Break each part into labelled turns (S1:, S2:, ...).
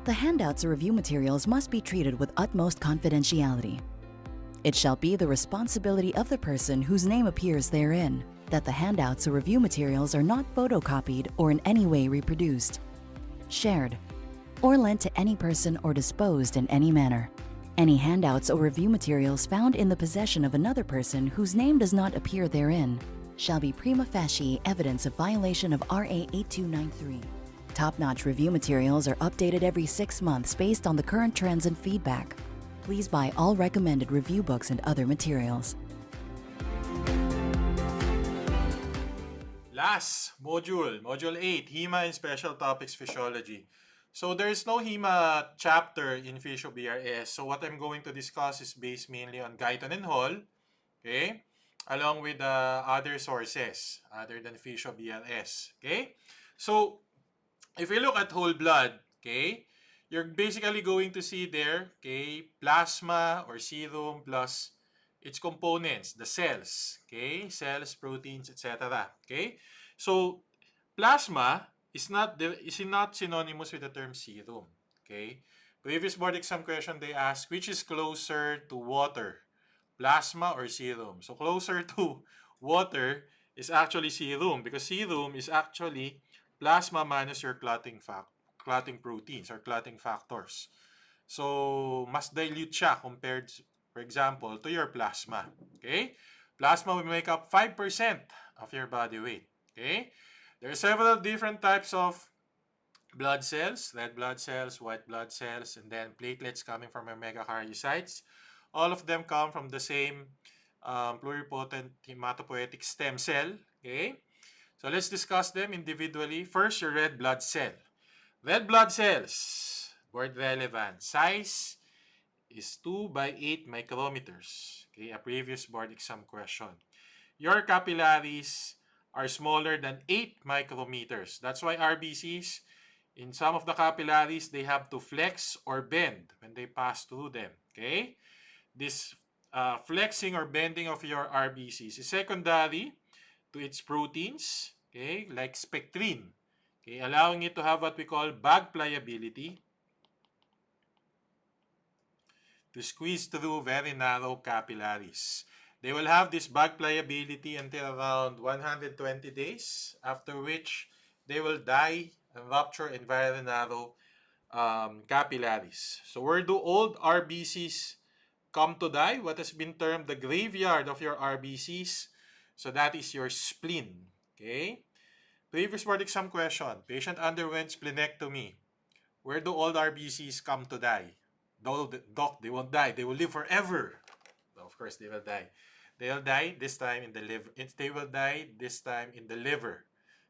S1: The handouts or review materials must be treated with utmost confidentiality. It shall be the responsibility of the person whose name appears therein that the handouts or review materials are not photocopied or in any way reproduced, shared, or lent to any person or disposed in any manner. Any handouts or review materials found in the possession of another person whose name does not appear therein shall be prima facie evidence of violation of RA 8293. Top-notch review materials are updated every 6 months based on the current trends and feedback. Please buy all recommended review books and other materials.
S2: Last module, Module 8, Hema and Special Topics Physiology. So there's no Hema chapter in Physio BRS. So what I'm going to discuss is based mainly on Guyton and Hall, okay, along with other sources other than Physio BRS, okay. So if you look at whole blood, okay, you're basically going to see there, okay, plasma or serum plus its components, the cells, okay, cells, proteins, etc. Okay, so plasma is not synonymous with the term serum. Okay, previous board exam question they asked which is closer to water, plasma or serum. So closer to water is actually serum because serum is actually plasma minus your clotting proteins or clotting factors. So, mas dilute siya compared, for example, to your plasma. Okay? Plasma will make up 5% of your body weight. Okay? There are several different types of blood cells, red blood cells, white blood cells, and then platelets coming from your megakaryocytes. All of them come from the same pluripotent hematopoietic stem cell. Okay? So, let's discuss them individually. First, your red blood cell. Red blood cells, board relevant. Size is 2 by 8 micrometers. Okay, a previous board exam question. Your capillaries are smaller than 8 micrometers. That's why RBCs, in some of the capillaries, they have to flex or bend when they pass through them. Okay? This flexing or bending of your RBCs is secondary to its proteins, okay, like spectrin. Okay, allowing it to have what we call bag pliability to squeeze through very narrow capillaries. They will have this bag pliability until around 120 days, after which they will die and rupture in very narrow capillaries. So where do old RBCs come to die? What has been termed the graveyard of your RBCs? So that is your spleen. Okay? Previous board exam question. Patient underwent splenectomy. Where do all RBCs come to die? Doc, they won't die. They will live forever. Of course, they will die. They will die this time in the liver. They will die this time in the liver.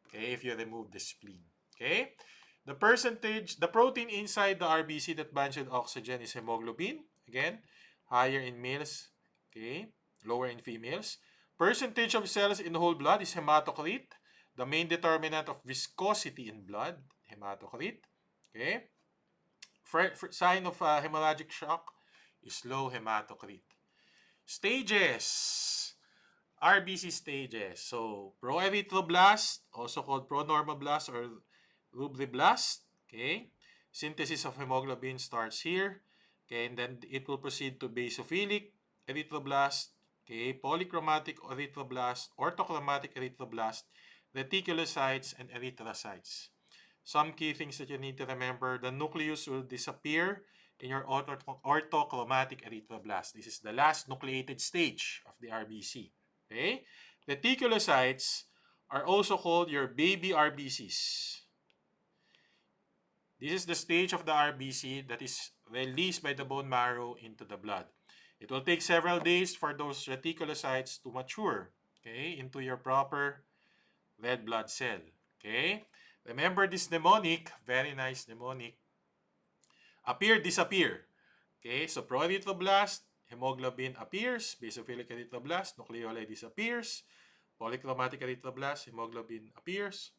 S2: Okay, if you remove the spleen. Okay? The protein inside the RBC that binds with oxygen is hemoglobin. Again, higher in males. Okay? Lower in females. Percentage of cells in whole blood is hematocrit. The main determinant of viscosity in blood, hematocrit. Okay? Sign of hemorrhagic shock is low hematocrit. Stages. RBC stages. So, proerythroblast, also called pronormoblast or rubriblast. Okay? Synthesis of hemoglobin starts here. Okay, and then it will proceed to basophilic erythroblast. Okay, polychromatic erythroblast, orthochromatic erythroblast, reticulocytes, and erythrocytes. Some key things that you need to remember, the nucleus will disappear in your orthochromatic erythroblast. This is the last nucleated stage of the RBC. Okay? Reticulocytes are also called your baby RBCs. This is the stage of the RBC that is released by the bone marrow into the blood. It will take several days for those reticulocytes to mature, okay, into your proper red blood cell. Okay? Remember this mnemonic, very nice mnemonic. Appear, disappear. Okay, so proerythroblast, hemoglobin appears, basophilic erythroblast, nucleoli disappears, polychromatic erythroblast, hemoglobin appears,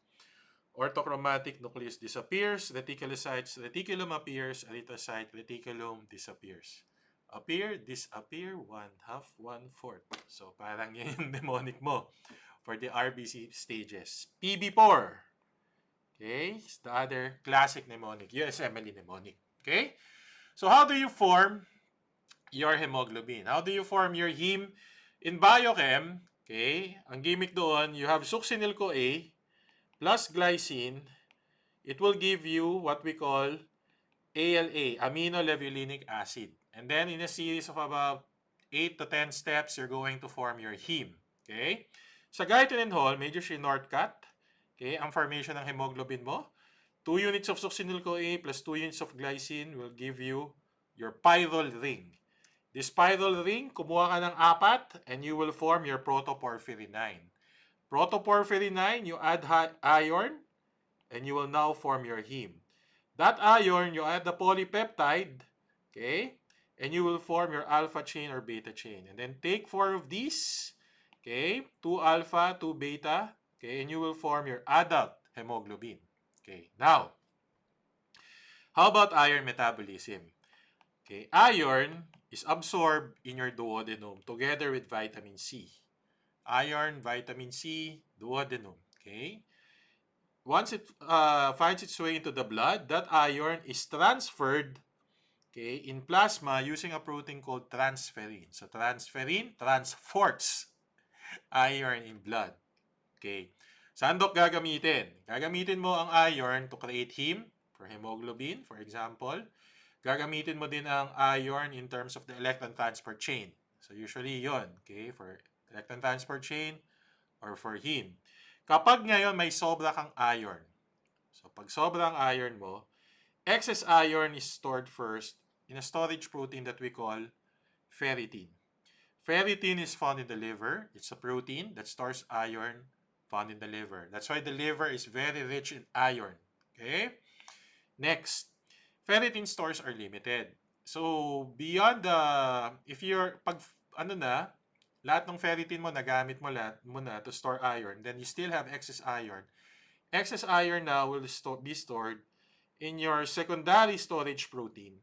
S2: orthochromatic nucleus disappears, reticulocytes, reticulum appears, erythrocyte, reticulum disappears. Appear, disappear, 1/2, 1/4. So parang yun yung mnemonic mo for the RBC stages. PB4. Okay, it's the other classic mnemonic, USMLE mnemonic. Okay? So how do you form your hemoglobin? How do you form your heme? In biochem, okay, ang gimmick doon, you have succinyl-CoA plus glycine. It will give you what we call ALA, aminolevulinic acid. And then in a series of about 8 to 10 steps, you're going to form your heme. Okay? Sa Guyton and Hall, medyo shortcut. Okay? Ang formation ng hemoglobin mo, 2 units of succinyl-CoA plus 2 units of glycine will give you your pyrrole ring. This pyrrole ring, kumuha ka ng 4 and you will form your protoporphyrin 9. Protoporphyrin 9, you add iron and you will now form your heme. That iron, you add the polypeptide, okay, and you will form your alpha chain or beta chain. And then take 4 of these, okay, 2 alpha, 2 beta, okay, and you will form your adult hemoglobin. Okay, now, how about iron metabolism? Okay, iron is absorbed in your duodenum together with vitamin C. Iron, vitamin C, duodenum. Okay, once it finds its way into the blood, that iron is transferred, okay, in plasma using a protein called transferrin. So transferrin transports iron in blood. Okay. Saan dok gagamitin? Gagamitin mo ang iron to create heme for hemoglobin, for example. Gagamitin mo din ang iron in terms of the electron transport chain. So usually yon, okay, for electron transport chain or for heme. Kapag ngayon may sobra kang iron, so pag sobrang iron mo, excess iron is stored first in a storage protein that we call ferritin. Ferritin is found in the liver. It's a protein that stores iron found in the liver. That's why the liver is very rich in iron. Okay? Next, ferritin stores are limited. So, beyond the, if you're, pag, ano na, lahat ng ferritin mo, nagamit mo lahat mo na to store iron, then you still have excess iron. Excess iron now will be stored in your secondary storage protein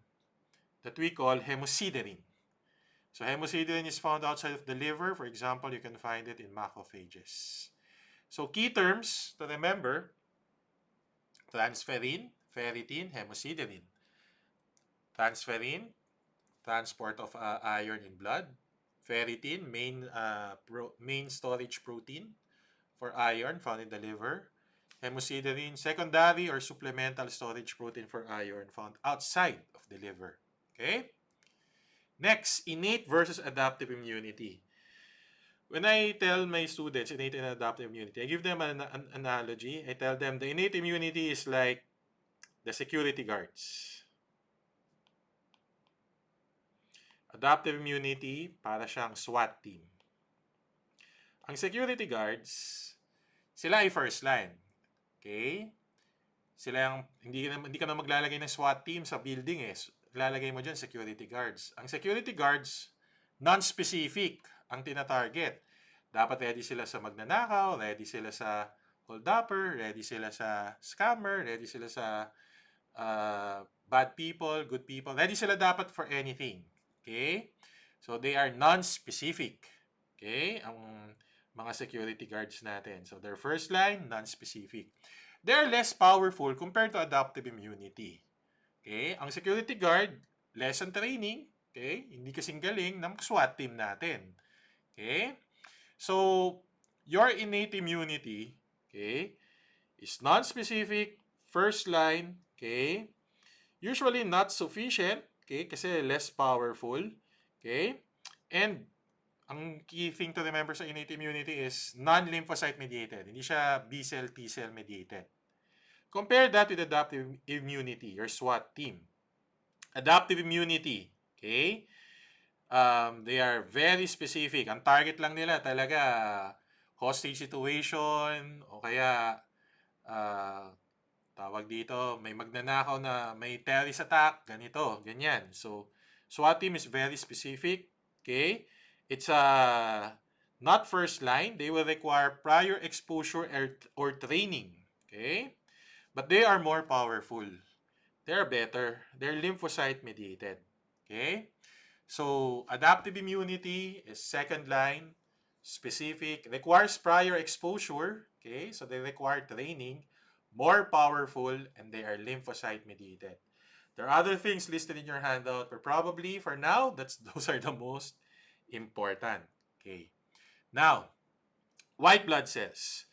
S2: that we call hemosiderin. So hemosiderin is found outside of the liver. For example, you can find it in macrophages. So key terms to remember, transferrin, ferritin, hemosiderin. Transferrin, transport of iron in blood. Ferritin, main storage protein for iron found in the liver. Hemosiderin, secondary or supplemental storage protein for iron found outside of the liver. Okay? Next, innate versus adaptive immunity. When I tell my students innate and adaptive immunity, I give them an analogy. I tell them the innate immunity is like the security guards. Adaptive immunity, para siyang SWAT team. Ang security guards, sila ay first line. Okay? Sila yung, hindi ka na maglalagay ng SWAT team sa building eh. Lalagay mo dyan security guards. Ang security guards, non-specific ang tinatarget. Dapat ready sila sa magnanakaw, ready sila sa hold-upper, ready sila sa scammer, ready sila sa bad people, good people. Ready sila dapat for anything. Okay? So, they are non-specific. Okay? Ang mga security guards natin. So, their first line, non-specific. They are less powerful compared to adaptive immunity. Okay? Ang security guard, less on training. Okay? Hindi kasing galing ng SWAT team natin. Okay? So, your innate immunity, okay, is non-specific, first line, okay, usually not sufficient, okay, kasi less powerful, okay, and ang key thing to remember sa innate immunity is non-lymphocyte mediated. Hindi siya B-cell, T-cell mediated. Compare that with adaptive immunity, your SWAT team. Adaptive immunity, okay, they are very specific. Ang target lang nila talaga hostage situation o kaya tawag dito, may magnanakaw na may terrorist attack, ganito, ganyan. So, SWAT team is very specific. Okay? It's not first line. They will require prior exposure or training. Okay? But they are more powerful. They're better. They're lymphocyte mediated. Okay? So, adaptive immunity is second line, specific, requires prior exposure, okay? So, they require training, more powerful, and they are lymphocyte mediated. There are other things listed in your handout, but probably for now, those are the most important. Okay. Now, white blood cells.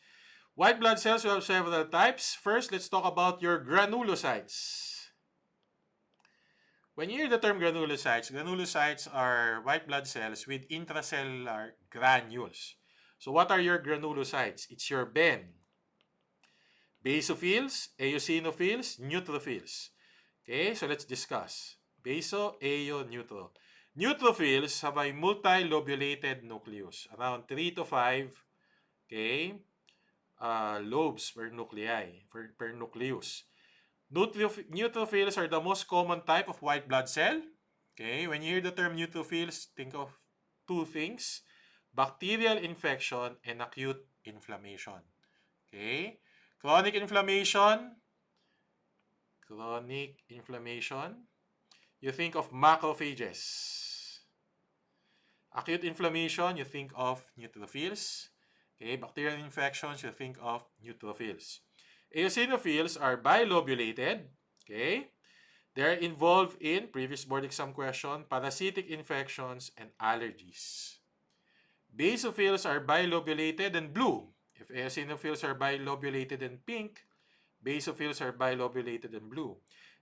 S2: White blood cells, we have several types. First, let's talk about your granulocytes. When you hear the term granulocytes are white blood cells with intracellular granules. So what are your granulocytes? It's your basophils, eosinophils, neutrophils. Okay, so let's discuss. Baso, eo, neutro. Neutrophils have a multilobulated nucleus, around 3 to 5, okay, lobes per nuclei, per nucleus. Neutrophils are the most common type of white blood cell. Okay, when you hear the term neutrophils, think of two things: bacterial infection and acute inflammation. Okay, chronic inflammation, you think of macrophages. Acute inflammation, you think of neutrophils. Okay, bacterial infections, you think of neutrophils. Eosinophils are bilobulated. Okay, they're involved in, previous board exam question, parasitic infections and allergies. Basophils are bilobulated and blue. If eosinophils are bilobulated and pink, basophils are bilobulated and blue.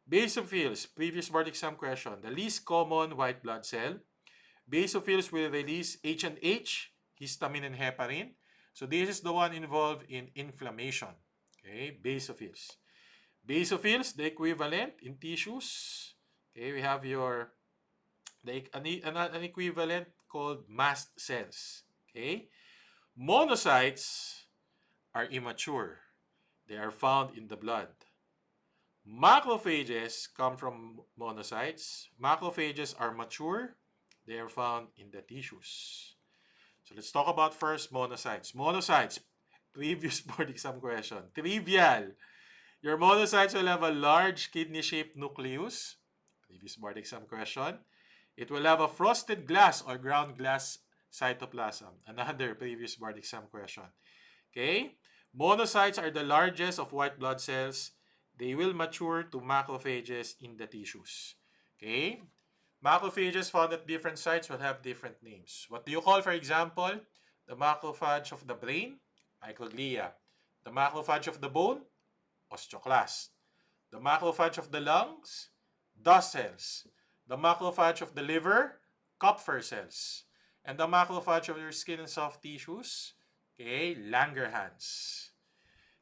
S2: Basophils, previous board exam question, the least common white blood cell. Basophils will release H&H, histamine and heparin. So this is the one involved in inflammation. Okay, basophils. Basophils, the equivalent in tissues. Okay, we have an equivalent called mast cells. Okay, monocytes are immature. They are found in the blood. Macrophages come from monocytes. Macrophages are mature. They are found in the tissues. So let's talk about first monocytes. Monocytes, previous board exam question. Trivial. Your monocytes will have a large kidney-shaped nucleus. Previous board exam question. It will have a frosted glass or ground glass cytoplasm. Another previous board exam question. Okay? Monocytes are the largest of white blood cells. They will mature to macrophages in the tissues. Okay? Macrophages found at different sites will have different names. What do you call, for example, the macrophage of the brain? Microglia. The macrophage of the bone? Osteoclast. The macrophage of the lungs? Dust cells. The macrophage of the liver? Kupffer cells. And the macrophage of your skin and soft tissues? Okay, Langerhans.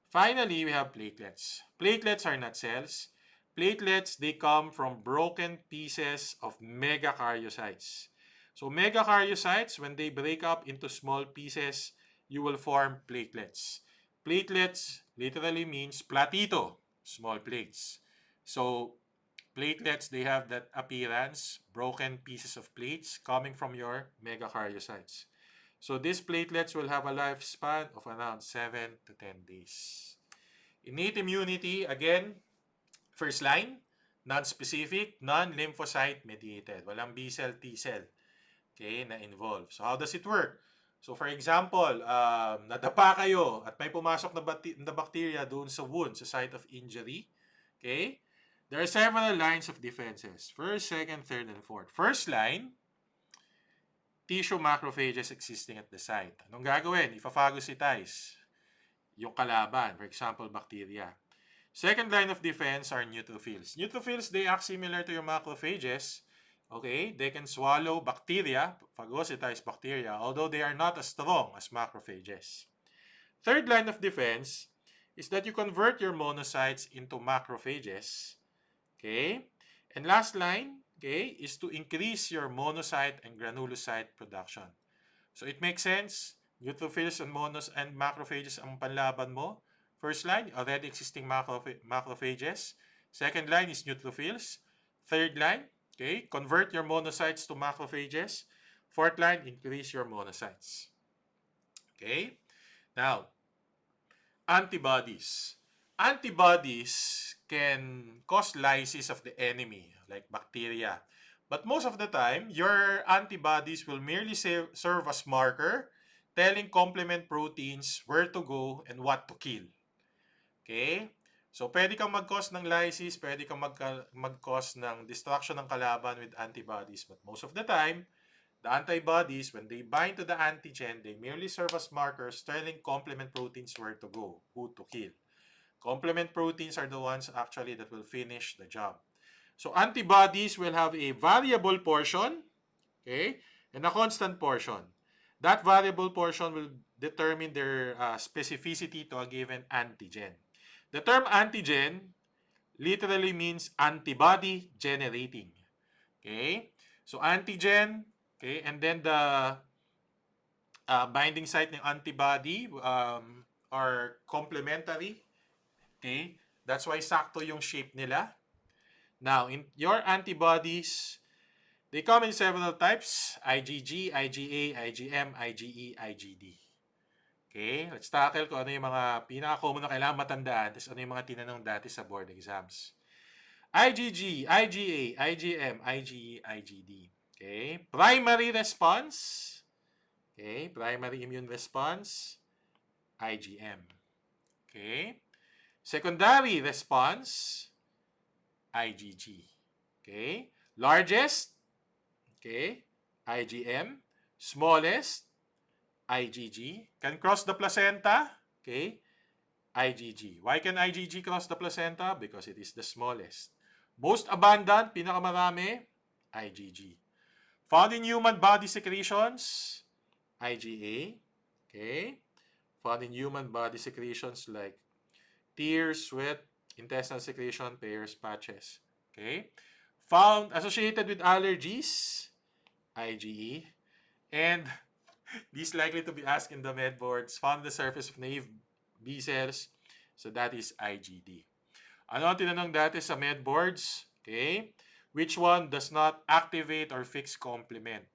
S2: Finally, we have platelets. Platelets are not cells. Platelets, they come from broken pieces of megakaryocytes. So megakaryocytes, when they break up into small pieces, you will form platelets. Platelets literally means platito, small plates. So platelets, they have that appearance, broken pieces of plates coming from your megakaryocytes. So these platelets will have a lifespan of around 7 to 10 days. Innate immunity, again, first line, non-specific, non-lymphocyte mediated. Walang B cell, T cell, okay, na involved. So how does it work? So for example, nadapa kayo at may pumasok na bacteria doon sa wound, sa site of injury. Okay? There are several lines of defenses. First, second, third, and fourth. First line, tissue macrophages existing at the site. Anong gagawin? Ipaphagocytize yung kalaban, for example, bacteria. Second line of defense are neutrophils. Neutrophils, they act similar to your macrophages. Okay, they can swallow bacteria, phagocytize bacteria, although they are not as strong as macrophages. Third line of defense is that you convert your monocytes into macrophages. Okay, and last line, okay, is to increase your monocyte and granulocyte production. So it makes sense. Neutrophils and macrophages ang panlaban mo. First line, already existing macrophages. Second line is neutrophils. Third line, okay, convert your monocytes to macrophages. Fourth line, increase your monocytes. Okay? Now, antibodies. Antibodies can cause lysis of the enemy, like bacteria. But most of the time, your antibodies will merely serve as marker, telling complement proteins where to go and what to kill. Okay? So, pwede kang mag-cause ng lysis, pwede kang mag-cause ng destruction ng kalaban with antibodies. But most of the time, the antibodies, when they bind to the antigen, they merely serve as markers telling complement proteins where to go, who to kill. Complement proteins are the ones actually that will finish the job. So, antibodies will have a variable portion, okay, and a constant portion. That variable portion will determine their specificity to a given antigen. The term antigen literally means antibody generating. Okay? So antigen, okay, and then the binding site ng antibody are complementary. Okay? That's why sakto yung shape nila. Now, in your antibodies, they come in several types: IgG, IgA, IgM, IgE, IgD. Okay, let's tackle kung ano yung mga pinaka-common na kailangan matandaan, tapos ano yung mga tinanong dati sa board exams. IgG, IgA, IgM, IgE, IgD. Okay, primary response. Okay, primary immune response, IgM. Okay, secondary response, IgG. Okay, largest, okay, IgM. Smallest, IgG. Can cross the placenta, okay, IgG. Why can IgG cross the placenta? Because it is the smallest. Most abundant, pinakamarami, IgG. Found in human body secretions, IgA. Okay. Found in human body secretions like tears, sweat, intestinal secretion, pairs, patches. Okay. Found associated with allergies, IgE. And these likely to be asked in the med boards. Found on the surface of naive B cells. So that is IgD. Ano ang tinanong dati sa med boards? Okay. Which one does not activate or fix complement?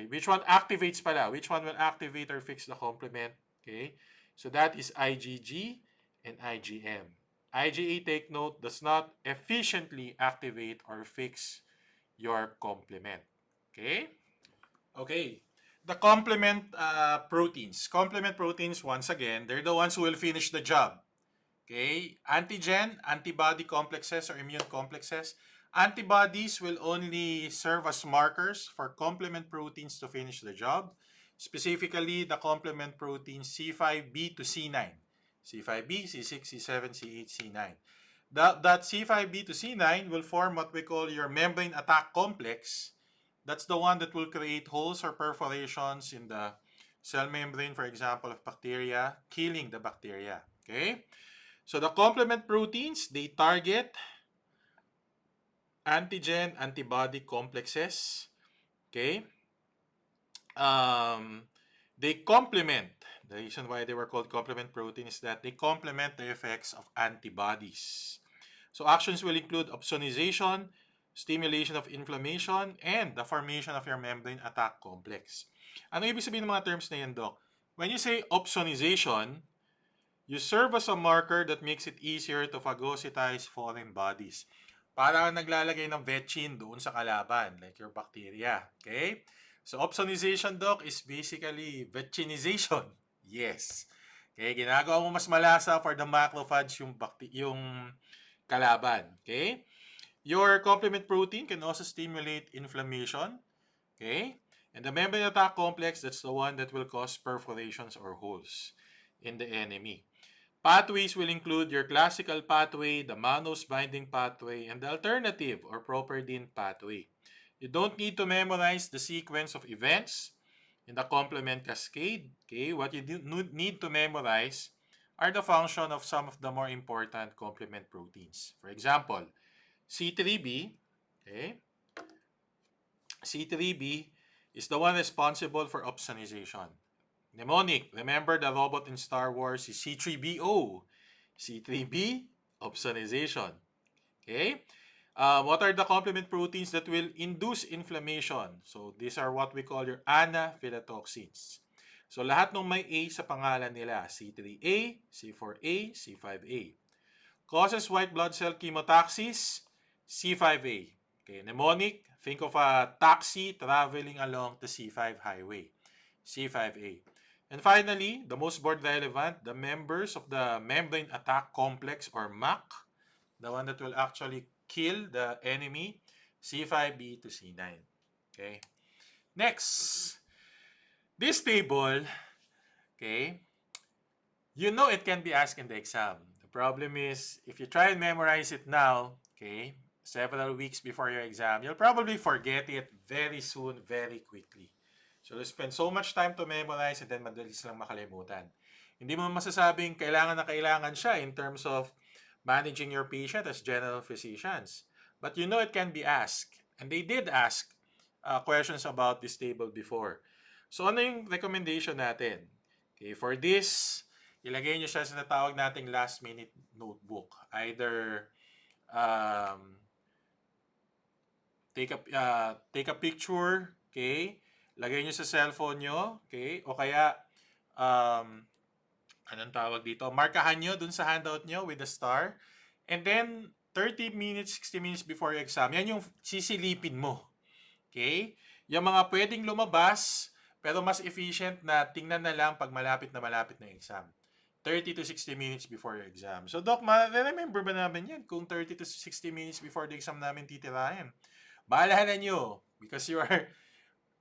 S2: Which one activates pala? Which one will activate or fix the complement? Okay. So that is IgG and IgM. IgA, take note, does not efficiently activate or fix your complement. Okay. Okay. The complement proteins. Complement proteins, once again, they're the ones who will finish the job. Okay? Antigen, antibody complexes or immune complexes. Antibodies will only serve as markers for complement proteins to finish the job. Specifically, the complement proteins C5b to C9. C5b, C6, C7, C8, C9. That C5b to C9 will form what we call your membrane attack complex. That's the one that will create holes or perforations in the cell membrane, for example, of bacteria, killing the bacteria. Okay? So the complement proteins, they target antigen antibody complexes. Okay? They complement. The reason why they were called complement proteins is that they complement the effects of antibodies. So actions will include opsonization, stimulation of inflammation, and the formation of your membrane attack complex. Ano ibig sabihin ng mga terms na yan, Doc? When you say opsonization, you serve as a marker that makes it easier to phagocytize foreign bodies. Parang naglalagay ng vetchin doon sa kalaban, like your bacteria. Okay? So, opsonization, Doc, is basically vetchinization. Yes. Okay, ginagawa mo mas malasa for the macrophage yung kalaban. Okay? Your complement protein can also stimulate inflammation. Okay? And the membrane attack complex, that's the one that will cause perforations or holes in the enemy. Pathways will include your classical pathway, the mannose binding pathway, and the alternative or properdin pathway. You don't need to memorize the sequence of events in the complement cascade. Okay? What you need to memorize are the function of some of the more important complement proteins. For example, C3b, okay? C3b is the one responsible for opsonization. Mnemonic, remember the robot in Star Wars is C3BO. C3b, opsonization. Okay? What are the complement proteins that will induce inflammation? So, these are what we call your anaphylatoxins. So, lahat ng may A sa pangalan nila, C3A, C4A, C5A. Causes white blood cell chemotaxis, C5A. Okay, mnemonic, think of a taxi traveling along the C5 highway, C5A. And finally, the most board relevant, the members of the membrane attack complex or MAC, the one that will actually kill the enemy, C5b to C9. Okay. Next, this table, okay, you know it can be asked in the exam. The problem is, if you try and memorize it now, okay, several weeks before your exam, you'll probably forget it very soon, very quickly. So you spend so much time to memorize and then madalis lang makalimutan. Hindi mo masasabing kailangan na kailangan siya in terms of managing your patient as general physicians. But you know it can be asked. And they did ask questions about this table before. So ano yung recommendation natin? Okay, for this, ilagay nyo siya sa natawag nating last minute notebook. Either take a picture, okay? Lagay nyo sa cellphone nyo, okay? O kaya, anong tawag dito? Markahan nyo dun sa handout nyo with a star. And then, 30 minutes, 60 minutes before your exam, yan yung sisilipin mo. Okay? Yung mga pwedeng lumabas, pero mas efficient na tingnan na lang pag malapit na exam. 30 to 60 minutes before your exam. So, Doc, remember ba namin yan kung 30 to 60 minutes before the exam namin titirahin? Baalahan nyo because you are,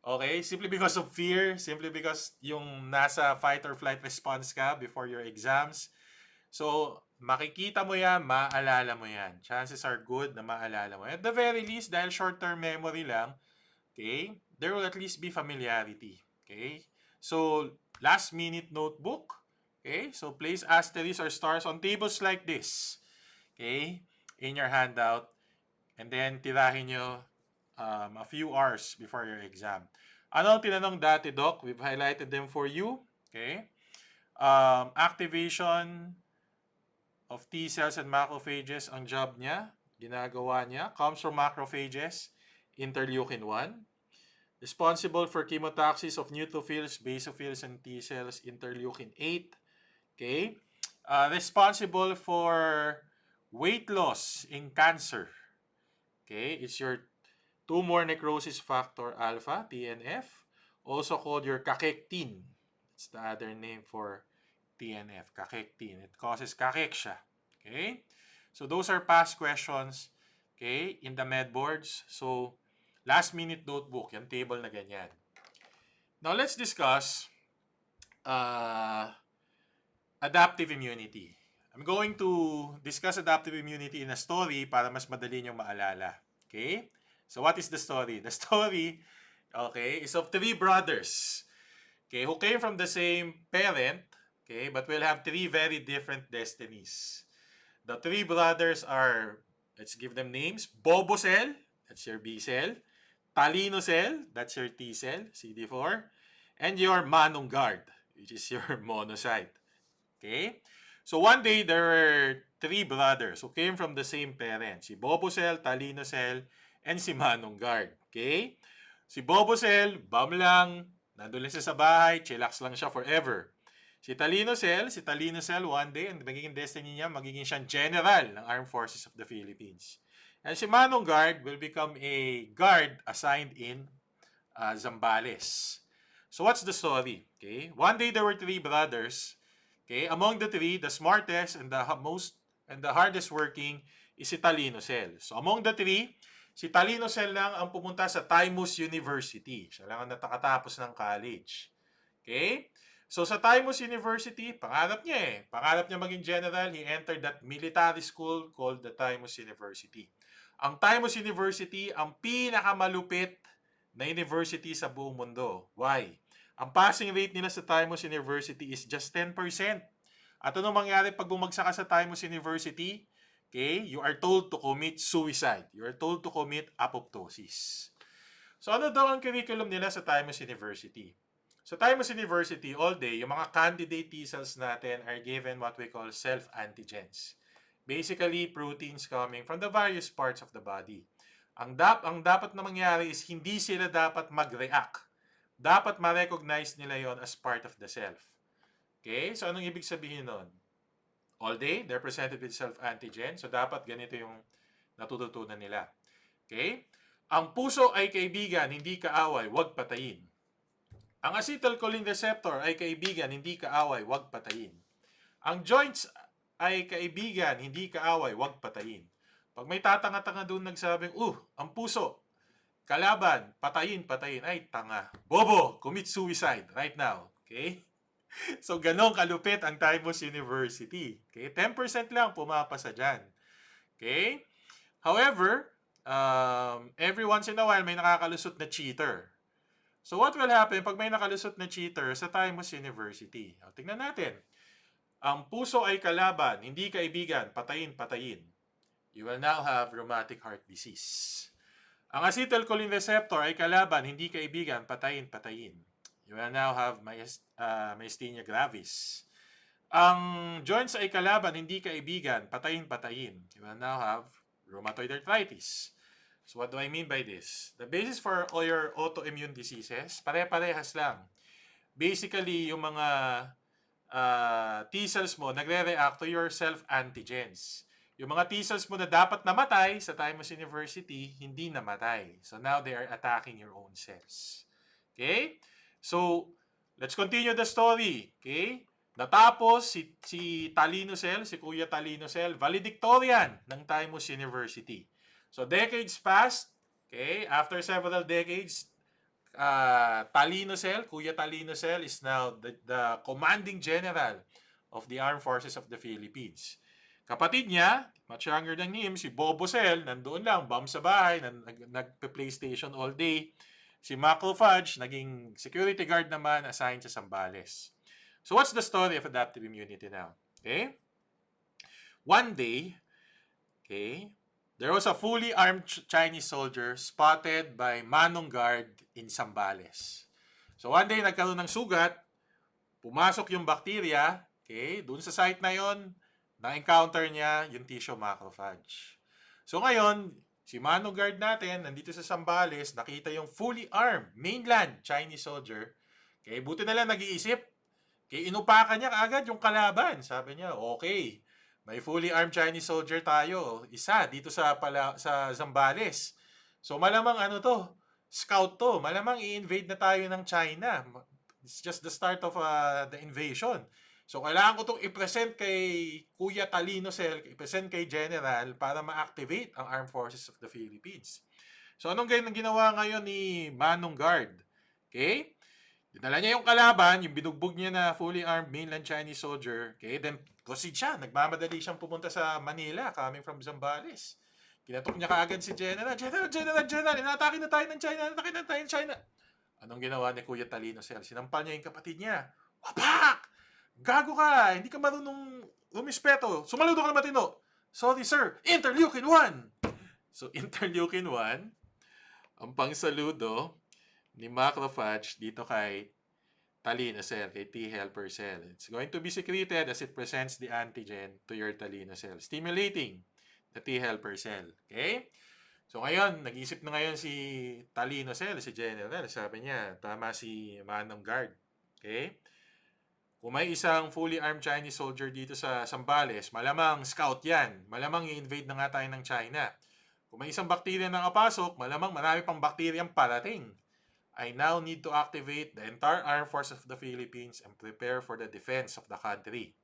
S2: okay, simply because of fear, simply because yung nasa fight or flight response ka before your exams. So, makikita mo yan, maalala mo yan. Chances are good na maalala mo. At the very least, dahil short-term memory lang, okay, there will at least be familiarity. Okay? So, last-minute notebook. Okay? So, place asterisks or stars on tables like this. Okay? In your handout. And then, tirahin nyo a few hours before your exam. Ano ang tinanong dati, Doc? We've highlighted them for you. Okay? Activation of T cells and macrophages, ang job niya, ginagawa niya, comes from macrophages, interleukin 1. Responsible for chemotaxis of neutrophils, basophils, and T cells, interleukin 8. Okay? Responsible for weight loss in cancer. Okay? It's your tumor necrosis factor alpha, TNF, also called your cachectin. It's the other name for TNF, cachectin. It causes cachexia. Okay? So those are past questions, okay, in the med boards. So last minute notebook, yung table na ganyan. Now let's discuss adaptive immunity. I'm going to discuss adaptive immunity in a story para mas madali niyong maalala. Okay? So what is the story? The story, okay, is of three brothers, okay, who came from the same parent, okay, but will have three very different destinies. The three brothers are, let's give them names, Bobo cell, that's your B cell, Talino cell, that's your T cell, CD4, and your Manong guard, which is your monocyte. Okay? So one day, there were three brothers who came from the same parents. Si Bobo cell, Talino cell, and si Manong guard. Okay? Si Bobo cell, bum lang, nandun lang siya sa bahay, chillax lang siya forever. Si Talino cell, one day, ang magiging destiny niya, magiging siyang general ng Armed Forces of the Philippines. And si Manong guard will become a guard assigned in Zambales. So what's the story? Okay? One day, there were three brothers. Okay, among the three, the smartest and the hardest working is si Talino cell. So among the three, si Talino cell lang ang pumunta sa Taimus University. Siya lang ang nakatapos ng college. Okay? So sa Taimus University, pangarap niya maging general. He entered that military school called the Taimus University. Ang Taimus University, ang pinakamalupit na university sa buong mundo. Why? Ang passing rate nila sa Taimus University is just 10%. At ano mangyari pag bumagsak ka sa Taimus University? Okay, you are told to commit suicide. You are told to commit apoptosis. So ano daw ang curriculum nila sa Taimus University? Sa Taimus University, all day, yung mga candidate T cells natin are given what we call self-antigens. Basically, proteins coming from the various parts of the body. Ang dapat na mangyari is hindi sila dapat mag-react. Dapat ma-recognize nila yon as part of the self. Okay? So, anong ibig sabihin nun? All day, they're presented with self-antigen. So, dapat ganito yung natututunan nila. Okay? Ang puso ay kaibigan, hindi kaaway, huwag patayin. Ang acetylcholine receptor ay kaibigan, hindi kaaway, huwag patayin. Ang joints ay kaibigan, hindi kaaway, huwag patayin. Pag may tatanga-tanga doon nagsabing, ang puso, kalaban, patayin, patayin. Ay, tanga. Bobo, commit suicide right now. Okay? So, ganong kalupit ang Timos University. Okay? 10% lang pumapasa dyan. Okay? However, every once in a while, may nakakalusot na cheater. So, what will happen pag may nakalusot na cheater sa Timos University? O, tingnan natin. Ang puso ay kalaban, hindi kaibigan, patayin, patayin. You will now have rheumatic heart disease. Ang acetylcholine receptor ay kalaban, hindi kaibigan, patayin, patayin. You will now have myasthenia gravis. Ang joints ay kalaban, hindi kaibigan, patayin, patayin. You will now have rheumatoid arthritis. So what do I mean by this? The basis for all your autoimmune diseases, pare-parehas lang. Basically, yung mga T-cells mo nagre-react to your self-antigens. Yung mga T-cells mo na dapat namatay sa Timos University, hindi namatay. So now they are attacking your own cells. Okay? So, let's continue the story. Okay? Natapos si Talino Cell, si Kuya Talino Cell, valedictorian ng Timos University. So, decades passed. Okay? After several decades, Talino Cell, Kuya Talino Cell is now the commanding general of the Armed Forces of the Philippines. Kapatid niya, much younger than him, si Bobo Cell, nandoon lang, bum sa bahay, nagpe-PlayStation all day. Si Macrophage, naging security guard naman, assigned sa Zambales. So what's the story of adaptive immunity now? Okay? One day, okay, there was a fully armed Chinese soldier spotted by Manong Guard in Zambales. So one day, nagkaroon ng sugat, pumasok yung bacteria, okay, dun sa site na yon, na-encounter niya yung tissue macrophage. So ngayon, si Manong Guard natin, nandito sa Zambales, nakita yung fully armed mainland Chinese soldier. Okay, buti na lang nag-iisip. Okay, inupakan niya kaagad yung kalaban. Sabi niya, okay, may fully armed Chinese soldier tayo. Isa dito sa Zambales. So malamang scout to. Malamang i-invade na tayo ng China. It's just the start of the invasion. So kailangan ko itong i-present kay Kuya Talino Cell, i-present kay General para ma-activate ang Armed Forces of the Philippines. So anong ginawa ngayon ni Manong Guard? Okay? Dinala niya yung kalaban, yung binugbog niya na fully armed mainland Chinese soldier. Okay? Then proceed siya. Nagmamadali siyang pumunta sa Manila coming from Zambales. Kinatok niya kaagad si General. General, inatake na tayo ng China. Inatake na tayo ng China. Anong ginawa ni Kuya Talino Cell? Sinampal niya yung kapatid niya. Wapak! Gago ka! Hindi ka marunong rumispeto. Sumaludo ka na matino. Sorry, sir. Interleukin 1! So, interleukin 1, ang pangsaludo ni macrophage dito kay Talino cell, kay T helper cell. It's going to be secreted as it presents the antigen to your Talino cell, stimulating the T helper cell. Okay? So, ngayon, nag-isip na ngayon si Talino cell, si General. Sabi niya, tama si Manong Guard. Okay? Kung may isang fully armed Chinese soldier dito sa Zambales, malamang scout yan. Malamang i-invade na nga tayo ng China. Kung may isang bacteria na nakapasok, malamang marami pang bacteria parating. I now need to activate the entire Armed Forces of the Philippines and prepare for the defense of the country.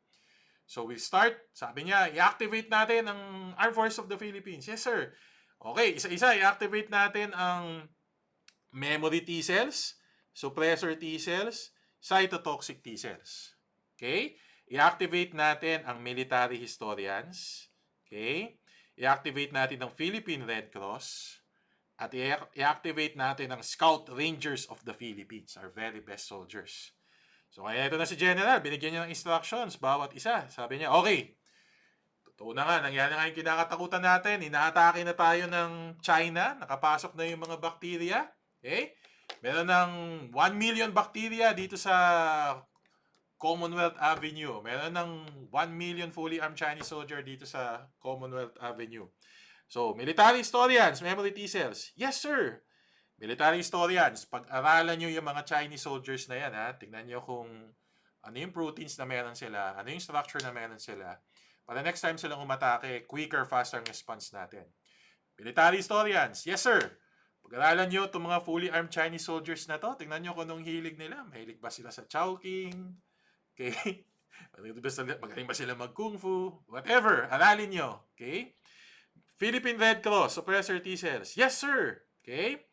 S2: So we start, sabi niya, i-activate natin ang Armed Forces of the Philippines. Yes, sir. Okay, isa-isa, i-activate natin ang memory T cells, suppressor T cells, cytotoxic T cells. Okay? I-activate natin ang military historians. Okay? I-activate natin ang Philippine Red Cross. At i-activate natin ang Scout Rangers of the Philippines, our very best soldiers. So, kaya ito na si General. Binigyan niya ng instructions, bawat isa. Sabi niya, okay, totoo na nga, nangyari na nga yung kinakatakutan natin. Inaatake na tayo ng China. Nakapasok na yung mga bacteria. Okay? Meron ng 1 million bacteria dito sa Commonwealth Avenue. Meron ng 1 million fully armed Chinese soldier dito sa Commonwealth Avenue. So, military historians, memory T cells. Yes, sir. Military historians, pag-aralan nyo yung mga Chinese soldiers na yan, ha? Tingnan nyo kung ano yung proteins na meron sila, ano yung structure na meron sila. Para next time silang umatake, quicker, faster response natin. Military historians, yes, sir. Pag-aralan nyo itong mga fully armed Chinese soldiers na to, tingnan nyo kung anong hilig nila. Mahilig ba sila sa Chowking? Okay? Magaling ba sila mag-kung fu? Whatever. Aralin nyo. Okay? Philippine Red Cross, suppressor T cells. Yes, sir. Okay?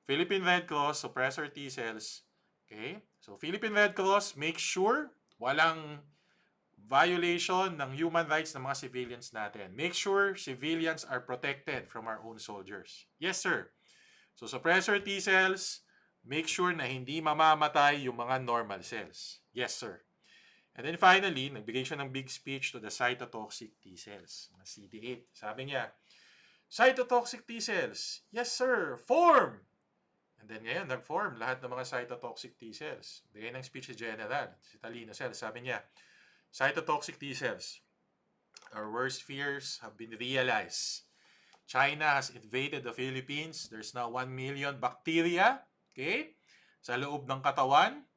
S2: Philippine Red Cross, suppressor T cells. Okay? So, Philippine Red Cross, make sure walang violation ng human rights ng mga civilians natin. Make sure civilians are protected from our own soldiers. Yes, sir. So, suppressor T cells, make sure na hindi mamamatay yung mga normal cells. Yes, sir. And then finally, nagbigay siya ng big speech to the cytotoxic T cells, mga CD8. Sabi niya, cytotoxic T cells, yes sir, form! And then ngayon, nag-form lahat ng mga cytotoxic T cells. Bigay ng speech si General, si Talino Cells. Sabi niya, cytotoxic T cells, our worst fears have been realized. China has invaded the Philippines. There's now 1 million bacteria, okay, sa loob ng katawan.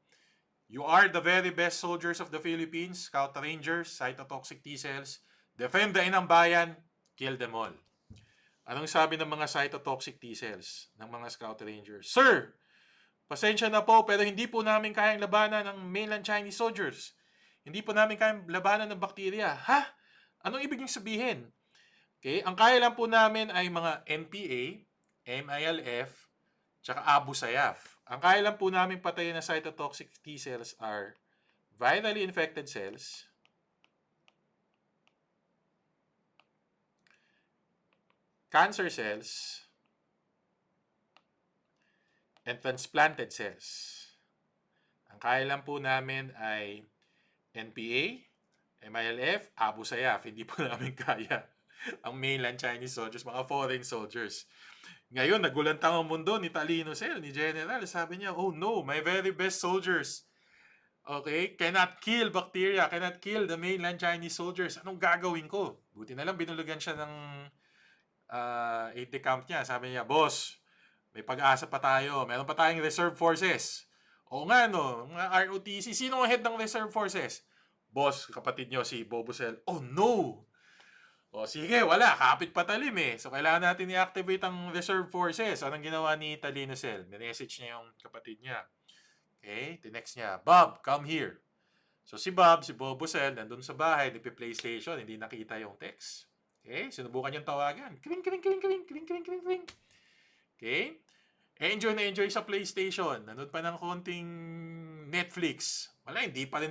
S2: You are the very best soldiers of the Philippines, Scout Rangers, cytotoxic T cells. Defend the inang bayan, kill them all. Anong sabi ng mga cytotoxic T cells ng mga Scout Rangers? Sir, pasensya na po pero hindi po namin kayang labanan ng mainland Chinese soldiers. Hindi po namin kayang labanan ng bakterya. Ha? Anong ibig niyong sabihin? Okay, ang kaya lang po namin ay mga NPA, MILF, tsaka Abu Sayyaf. Ang kaya lang po namin patayin na cytotoxic T cells are virally infected cells, cancer cells, and transplanted cells. Ang kaya lang po namin ay NPA, MILF, Abu Sayyaf. Hindi po namin kaya ang mainland Chinese soldiers, mga foreign soldiers. Ngayon, nagulantang ang mundo ni Talino Cell, ni General. Sabi niya, oh no, my very best soldiers, okay, cannot kill bacteria, cannot kill the mainland Chinese soldiers. Anong gagawin ko? Buti na lang binulugan siya ng aide camp niya. Sabi niya, boss, may pag-asa pa tayo. Meron pa tayong reserve forces. O nga no, mga ROTC, sino ang head ng reserve forces? Boss, kapatid niyo si Bobo Cell. Oh no! O sige, wala. Kapit patalim eh. So, kailangan natin i-activate ang reserve forces. Anong ginawa ni Talino Cell? Minessage niya yung kapatid niya. Okay? Tinext niya, Bob, come here. So, si Bob, si Bobo Cell, nandun sa bahay, nagpi-PlayStation, hindi nakita yung text. Okay? Sinubukan niyang tawagan. Kring, kring, kring, kring, kring, kring, kring, kring. Okay? Enjoy na enjoy sa PlayStation. Nanood pa ng konting Netflix. Wala, hindi pa rin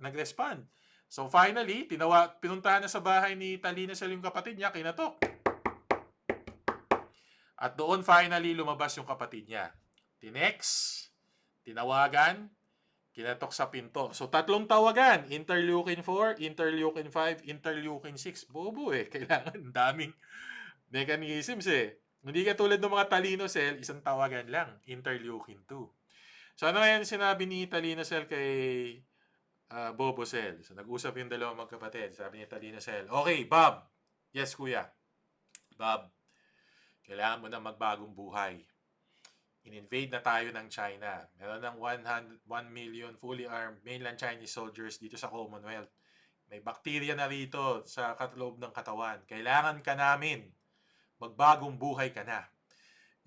S2: nag-respond. So finally, pinuntahan na sa bahay ni Talina Cell yung kapatid niya, kinatok. At doon finally lumabas yung kapatid niya. Tinext, tinawagan, kinatok sa pinto. So tatlong tawagan, interleukin 4, interleukin 5, interleukin 6. Bobo eh, kailangan daming mechanisms eh. Hindi ka tulad ng mga Talino Cell, isang tawagan lang, interleukin 2. So ano ngayon sinabi ni Talino Cell kay Bobo Cell? So nag-usap yung dalawang magkapatid. Sabi ni Talino Cell, okay, Bob. Yes, kuya. Bob, kailangan mo na magbagong buhay. In-invade na tayo ng China. Meron ng 1 million fully armed mainland Chinese soldiers dito sa Commonwealth. May bakterya na rito sa loob ng katawan. Kailangan ka namin. Magbagong buhay ka na.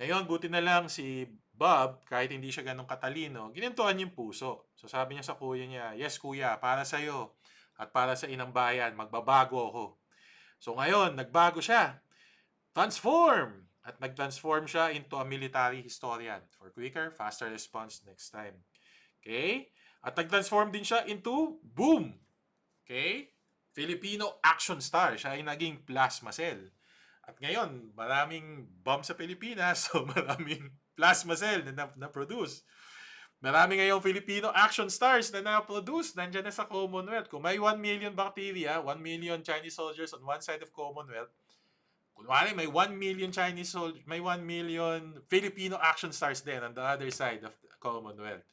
S2: Ngayon, buti na lang si Bob, kahit hindi siya ganun katalino, ginintuan yung puso. So sabi niya sa kuya niya, yes kuya, para sa'yo at para sa inang bayan, magbabago ako. So ngayon, nagbago siya. Transform! At nag-transform siya into a military historian for quicker, faster response next time. Okay? At nag-transform din siya into, boom! Okay? Filipino action star. Siya ay naging plasma cell. At ngayon, maraming bomb sa Pilipinas, so maraming plasma cell na produce. Marami ngayong Filipino action stars na na-produce. Nandiyan na sa Commonwealth. Kung may 1 million bacteria, 1 million Chinese soldiers on one side of Commonwealth, kunwari may 1 million Chinese soldiers, may 1 million Filipino action stars din on the other side of the Commonwealth.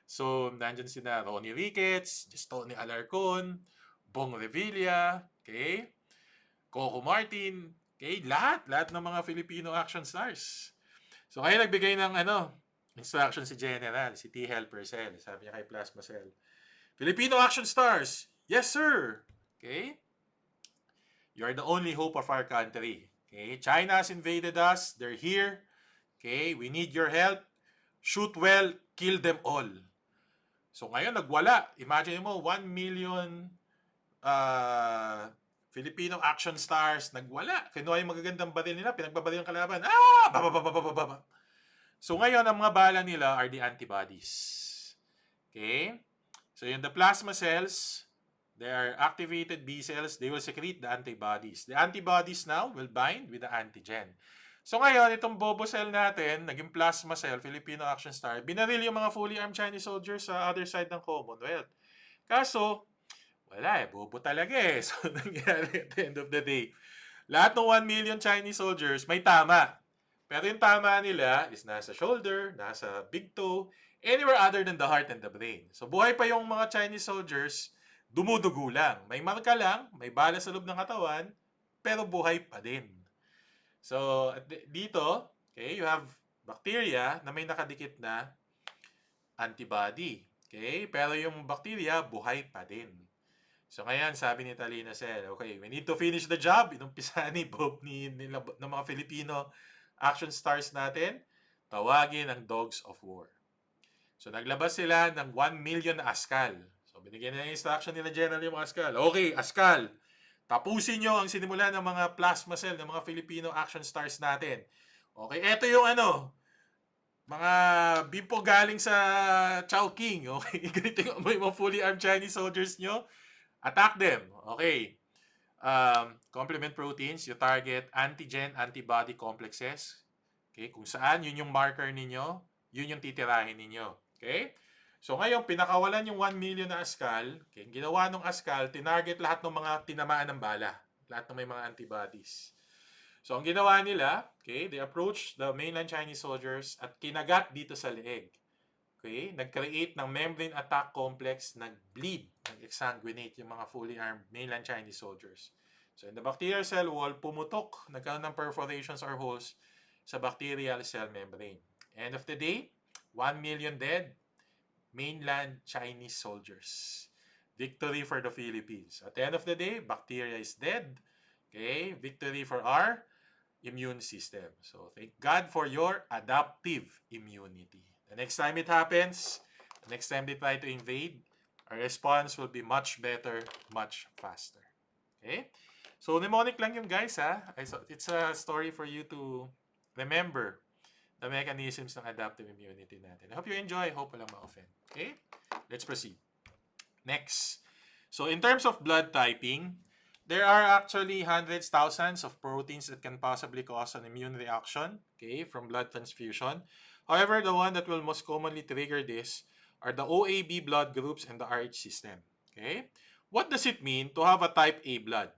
S2: So, nandiyan sina Ronnie Ricketts, Tony Alarcon, Bong Revilla, okay? Coco Martin, okay? Lahat ng mga Filipino action stars. So, kaya nagbigay ng instruction si General, si T. Helper Cell. Sabi niya kay Plasma Cell, Filipino action stars, yes sir! Okay? You are the only hope of our country. Okay? China has invaded us. They're here. Okay? We need your help. Shoot well, kill them all. So ngayon nagwala. Imagine mo 1 million Filipino action stars, nagwala. Kinuha yung magagandang baril nila, pinagbabaril yung kalaban. Babababababa. So ngayon, ang mga bala nila are the antibodies. Okay? So in the plasma cells, they are activated B cells. They will secrete the antibodies. The antibodies now will bind with the antigen. So ngayon, itong bobo cell natin, naging plasma cell, Filipino action star, binaril yung mga fully armed Chinese soldiers sa other side ng Commonwealth. Kaso, wala bobo talaga eh. So nangyari at the end of the day, lahat ng 1 million Chinese soldiers may tama. Pero yung tama nila is nasa shoulder, nasa big toe, anywhere other than the heart and the brain. So buhay pa yung mga Chinese soldiers, dumudugo lang. May marka lang, may bala sa loob ng katawan, pero buhay pa din. So dito, okay, you have bacteria na may nakadikit na antibody. Okay? Pero yung bacteria, buhay pa din. So ngayon, sabi ni Talina Cell, okay, we need to finish the job. Inumpisa ni Bob ng mga Filipino action stars natin, tawagin ang Dogs of War. So naglabas sila ng 1 million na askal. So binigyan na yung instruction nila General yung mga askal. Okay, askal, tapusin nyo ang sinimula ng mga plasma cell ng mga Filipino action stars natin. Okay, eto yung mga bimpo galing sa Chowking. Okay, ganito yung mga fully armed Chinese soldiers nyo. Attack them. Okay. Complement proteins, you target antigen, antibody complexes. Okay, kung saan, yun yung marker ninyo, yun yung titirahin ninyo. Okay? So ngayon, pinakawalan yung 1 million na askal. Okay, ginawa ng askal, tinarget lahat ng mga tinamaan ng bala. Lahat ng may mga antibodies. So ang ginawa nila, okay, they approached the mainland Chinese soldiers at kinagat dito sa leeg. Okay, nag-create ng membrane attack complex, nag-bleed, nag-exsanguinate yung mga fully armed mainland Chinese soldiers. So in the bacterial cell wall, pumutok, nagkaroon ng perforations or holes sa bacterial cell membrane. End of the day, 1 million dead mainland Chinese soldiers. Victory for the Philippines. At the end of the day, bacteria is dead. Okay, victory for our immune system. So thank God for your adaptive immunity. The next time it happens, the next time they try to invade, our response will be much better, much faster. Okay? So, mnemonic lang yun, guys, ha? It's a story for you to remember the mechanisms ng adaptive immunity natin. I hope you enjoy. I hope walang ma-offend. Okay? Let's proceed. Next. So, in terms of blood typing, there are actually hundreds, thousands of proteins that can possibly cause an immune reaction, okay, from blood transfusion. However, the one that will most commonly trigger this are the OAB blood groups and the RH system. Okay? What does it mean to have a type A blood?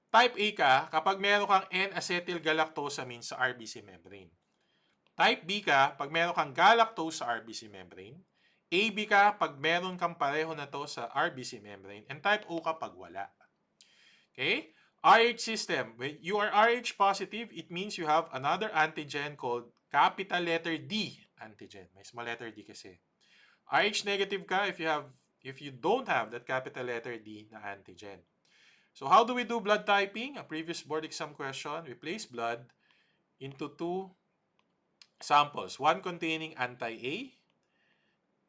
S2: Type A ka kapag meron kang N-acetylgalactosamine sa RBC membrane. Type B ka pag meron kang galactose sa RBC membrane. AB ka pag meron kang pareho na to sa RBC membrane. And type O ka pag wala. Okay? RH system. When you are RH positive, it means you have another antigen called capital letter D antigen. May small letter D kasi. RH negative ka if you don't have that capital letter D na antigen. So how do we do blood typing? A previous board exam question. We place blood into two samples. One containing anti-A,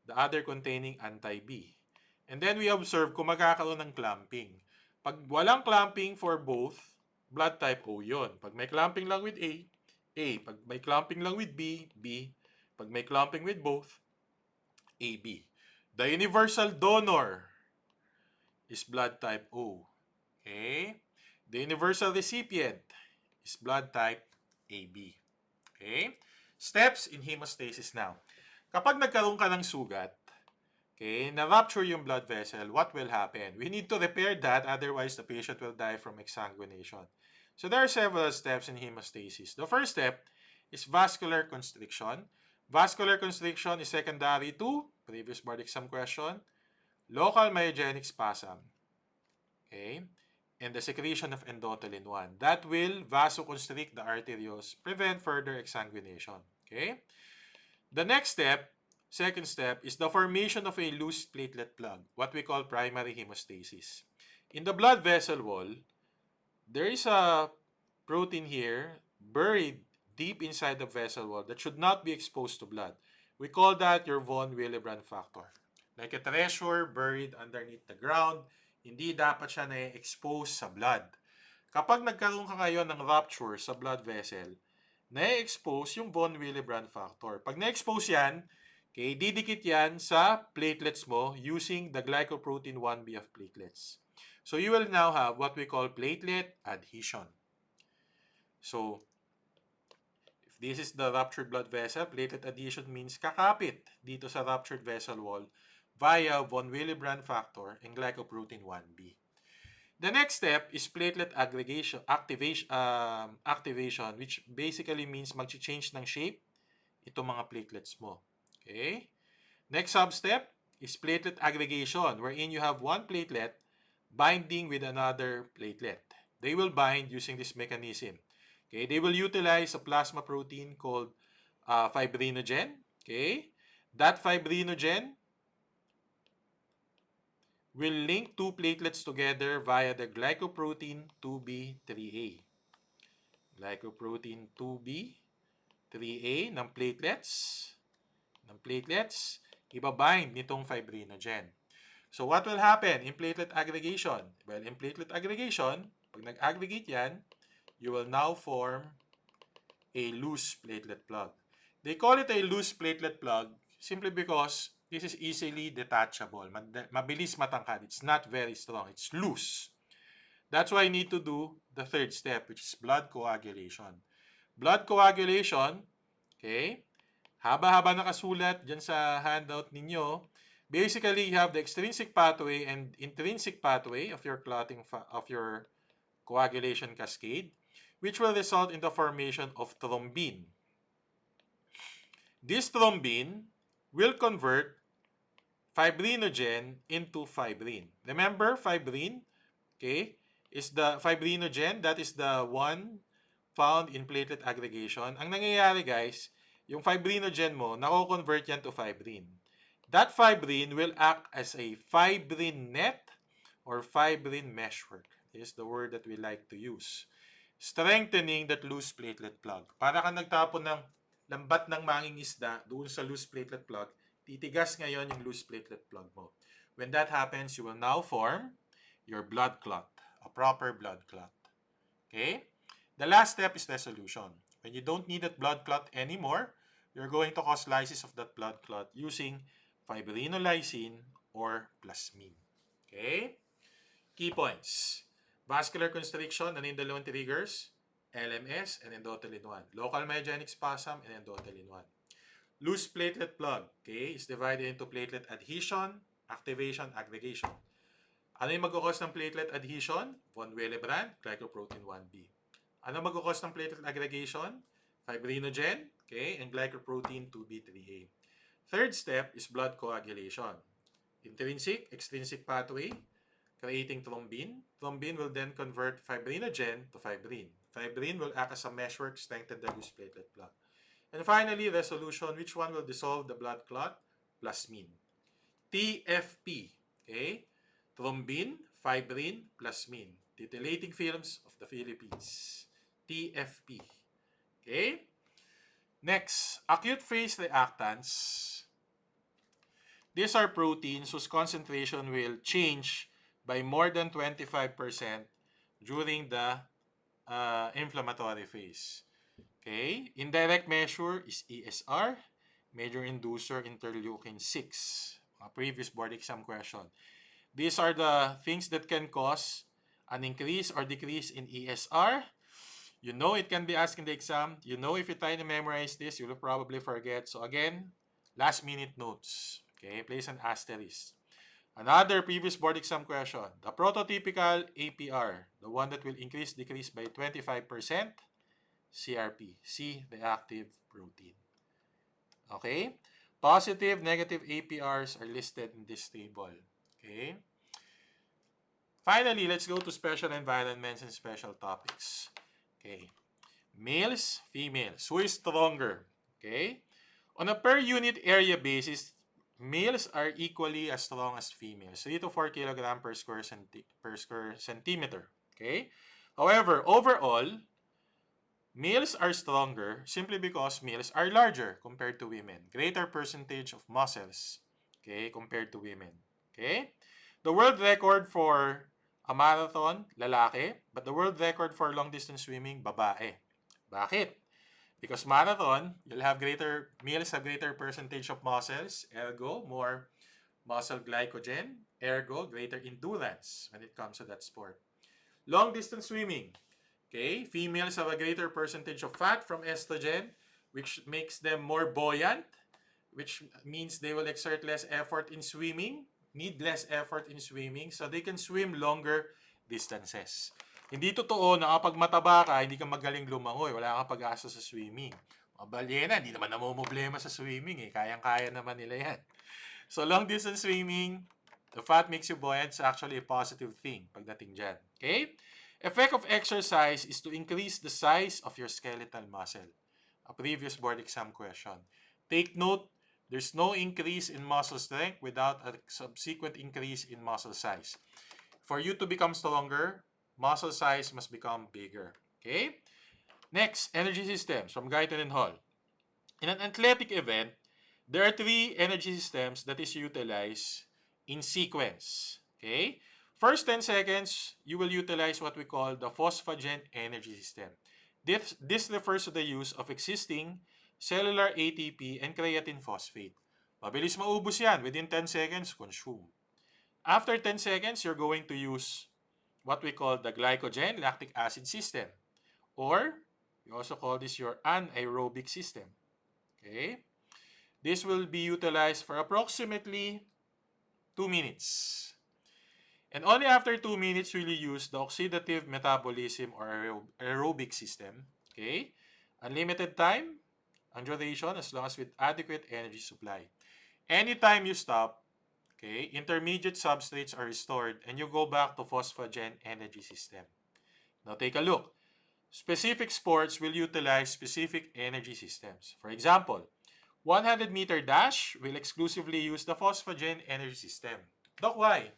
S2: the other containing anti-B. And then we observe kung magkakaroon ng clumping. Pag walang clumping for both, blood type O yun. Pag may clumping lang with A, A. Pag may clumping lang with B, B. Pag may clumping with both, AB. The universal donor is blood type O. Okay? The universal recipient is blood type AB. Okay? Steps in hemostasis now. Kapag nagkaroon ka ng sugat, okay, na-rupture yung blood vessel, what will happen? We need to repair that, otherwise the patient will die from exsanguination. So there are several steps in hemostasis. The first step is vascular constriction. Vascular constriction is secondary to, previous board exam question, local myogenic spasm. Okay? And the secretion of endothelin-1. That will vasoconstrict the arterioles, prevent further exsanguination. Okay? The next step, second step, is the formation of a loose platelet plug, what we call primary hemostasis. In the blood vessel wall, there is a protein here buried deep inside the vessel wall that should not be exposed to blood. We call that your von Willebrand factor. Like a treasure buried underneath the ground, Hindi dapat siya na-expose sa blood. Kapag nagkaroon ka ngayon ng rupture sa blood vessel, na-expose yung von Willebrand factor. Pag na-expose yan, okay, didikit yan sa platelets mo using the glycoprotein 1b of platelets. So you will now have what we call platelet adhesion. So, if this is the ruptured blood vessel, platelet adhesion means kakapit dito sa ruptured vessel wall via von Willebrand factor and glycoprotein 1b. The next step is platelet activation, which basically means mag-change ng shape itong mga platelets mo. Okay? Next sub-step is platelet aggregation, wherein you have one platelet binding with another platelet. They will bind using this mechanism. Okay? They will utilize a plasma protein called fibrinogen. Okay? That fibrinogen will link two platelets together via the glycoprotein 2b3a. Glycoprotein 2b3a ng platelets, ibabind nitong fibrinogen. So what will happen in platelet aggregation? Well, in platelet aggregation, pag nag-aggregate yan, you will now form a loose platelet plug. They call it a loose platelet plug simply because this is easily detachable. Mabilis matangkad. It's not very strong. It's loose. That's why you need to do the third step, which is blood coagulation. Blood coagulation, okay, haba-haba nakasulat dyan sa handout ninyo. Basically, you have the extrinsic pathway and intrinsic pathway of your coagulation cascade, which will result in the formation of thrombin. This thrombin will convert fibrinogen into fibrin. Remember, fibrin, okay, is the fibrinogen, that is the one found in platelet aggregation. Ang nangyayari, guys, yung fibrinogen mo, nako-convert yan to fibrin. That fibrin will act as a fibrin net or fibrin meshwork. This is the word that we like to use. Strengthening that loose platelet plug. Para kang nagtapon ng lambat ng manging isda doon sa loose platelet plug, titigas ngayon yung loose platelet plug mo. When that happens, you will now form your blood clot, a proper blood clot. Okay? The last step is resolution. When you don't need that blood clot anymore, you're going to cause lysis of that blood clot using fibrinolysin or plasmin. Okay? Key points. Vascular constriction, ano yung dalawang triggers? LMS and endothelin 1. Local myogenic spasm and endothelin 1. Loose platelet plug, okay, is divided into platelet adhesion, activation, aggregation. Ano yung mag-cause ng platelet adhesion? Von Willebrand, glycoprotein 1b. Ano mag-cause ng platelet aggregation? Fibrinogen, okay, and glycoprotein 2b3a. Third step is blood coagulation. Intrinsic, extrinsic pathway, creating thrombin. Thrombin will then convert fibrinogen to fibrin. Fibrin will act as a meshwork, strengthen the loose platelet plug. And finally, resolution. Which one will dissolve the blood clot? Plasmin. TFP. Okay? Thrombin, fibrin, plasmin. Titillating films of the Philippines. TFP. Okay? Next, acute phase reactants. These are proteins whose concentration will change by more than 25% during the inflammatory phase. Okay? Indirect measure is ESR, major inducer interleukin 6. Previous board exam question. These are the things that can cause an increase or decrease in ESR. You know it can be asked in the exam. You know if you try to memorize this, you will probably forget. So again, last minute notes. Okay, place an asterisk. Another previous board exam question. The prototypical APR, the one that will increase, decrease by 25%, CRP, C-reactive protein. Okay? Positive, negative APRs are listed in this table. Okay? Finally, let's go to special environments and special topics. Okay. Males, females. Who is stronger? Okay? On a per unit area basis, males are equally as strong as females. 3 to 4 kg per square centimeter. Okay? However, overall, males are stronger simply because males are larger compared to women. Greater percentage of muscles, okay, compared to women. Okay? The world record for a marathon, lalaki, but the world record for long distance swimming, babae. Bakit? Because marathon, males have greater percentage of muscles, ergo, more muscle glycogen, ergo, greater endurance when it comes to that sport. Long distance swimming, okay, females have a greater percentage of fat from estrogen, which makes them more buoyant, which means they will exert less effort in swimming, need less effort in swimming, so they can swim longer distances. Hindi totoo na kapag mataba ka, hindi ka magaling lumangoy, wala kang pag-asa sa swimming. Mga balyena, hindi naman namumblema sa swimming eh. Kayang-kaya naman nila yan. So long distance swimming, the fat makes you buoyant is actually a positive thing pagdating dyan. Okay? Effect of exercise is to increase the size of your skeletal muscle. A previous board exam question. Take note, there's no increase in muscle strength without a subsequent increase in muscle size. For you to become stronger, muscle size must become bigger. Okay? Next, energy systems from Guyton and Hall. In an athletic event, there are three energy systems that is utilized in sequence. Okay? First 10 seconds, you will utilize what we call the phosphagen energy system. This refers to the use of existing cellular ATP and creatine phosphate. Mabilis maubos yan. Within 10 seconds, consume. After 10 seconds, you're going to use what we call the glycogen lactic acid system. Or, you also call this your anaerobic system. Okay? This will be utilized for approximately 2 minutes. And only after 2 minutes will you use the oxidative metabolism or aerobic system. Okay? Unlimited time and duration as long as with adequate energy supply. Anytime you stop, okay, intermediate substrates are restored and you go back to phosphagen energy system. Now take a look. Specific sports will utilize specific energy systems. For example, 100-meter dash will exclusively use the phosphagen energy system. Doc, why?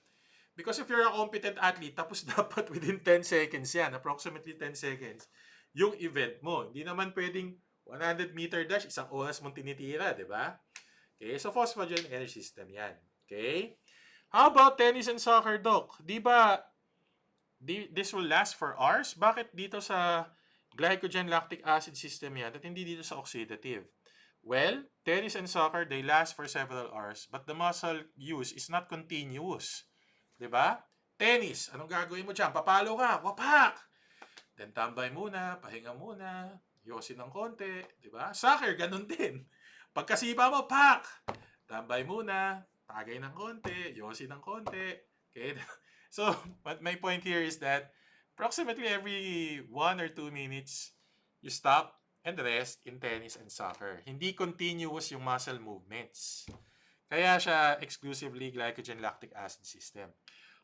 S2: Because if you're a competent athlete, tapos dapat within 10 seconds yan, approximately 10 seconds, yung event mo. Hindi naman pwedeng 100-meter dash, isang oras mong tinitira, di ba? Okay, so phosphagen energy system yan. Okay? How about tennis and soccer, Doc? Di ba this will last for hours? Bakit dito sa glycogen lactic acid system yan at hindi dito sa oxidative? Well, tennis and soccer, they last for several hours, but the muscle use is not continuous. Diba? Tennis, anong gagawin mo dyan? Papalo ka, wapak! Then tambay muna, pahinga muna, yosin ng konti, diba? Soccer, ganun din. Pagkasipa mo, pak! Tambay muna, tagay ng konti, yosin ng konti. Okay? So, my point here is that approximately every 1 or 2 minutes, you stop and rest in tennis and soccer. Hindi continuous yung muscle movements. Kaya siya exclusively glycogen lactic acid system.